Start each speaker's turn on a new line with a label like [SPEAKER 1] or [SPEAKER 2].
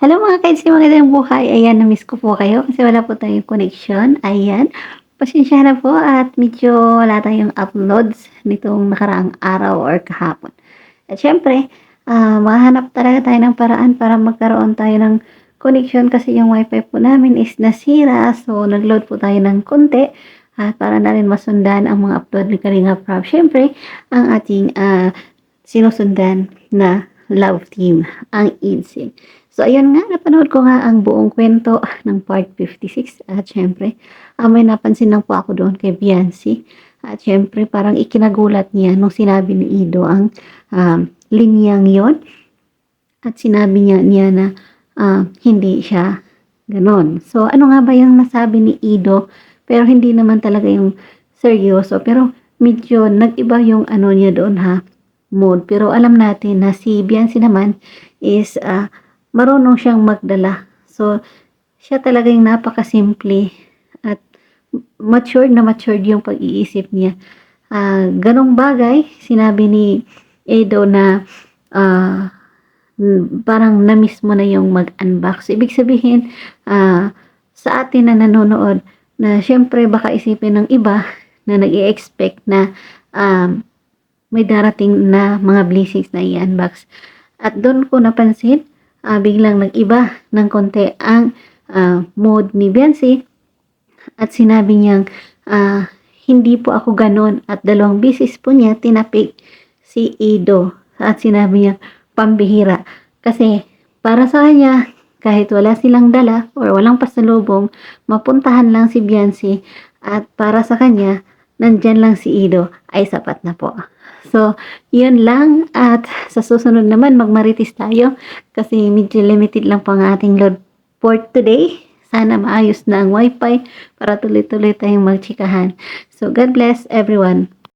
[SPEAKER 1] Hello mga kaidsi, magandang buhay. Ayan, na-miss ko po kayo kasi wala po tayong connection. Ayan, pasensya na po at medyo wala tayong uploads nitong nakaraang araw or kahapon. At syempre, mahanap talaga tayo ng paraan para magkaroon tayo ng connection kasi yung wifi po namin is nasira. So, nag-load po tayo ng konti at para na rin masundan ang mga upload ni Kalinga Prab. Syempre, ang ating sinusundan na love team, ang IDSIN. So, ayun nga, napanood ko nga ang buong kwento ng part 56 at syempre, may napansin lang po ako doon kay Biancy. At syempre, parang ikinagulat niya nung sinabi ni Ido ang linyang yon at sinabi niya na hindi siya ganon. So, ano nga ba yung nasabi ni Ido? Pero hindi naman talaga yung seryoso. Pero medyo nag-iba yung ano niya doon ha, mood. Pero alam natin na si Biancy naman is marunong siyang magdala. So, siya talaga yung napakasimple at matured yung pag-iisip niya. Ganong bagay, sinabi ni Edo na parang na-miss mo na yung mag-unbox. Ibig sabihin, sa atin na nanonood, na syempre baka isipin ng iba na nag-i-expect na may darating na mga blessings na i-unbox. At doon ko napansin, biglang nag-iba ng konti ang mood ni Biancy at sinabi niyang hindi po ako ganon at 2 beses po niya tinapik si Ido at sinabi niya pambihira kasi para sa kanya kahit wala silang dala or walang pasalubong mapuntahan lang si Biancy at para sa kanya nandyan lang si Ido ay sapat na po. So, yun lang at sa susunod naman magmarites tayo kasi medyo limited lang po ang ating load for today. Sana maayos na ang wifi para tuloy-tuloy tayong magchikahan. So, God bless everyone.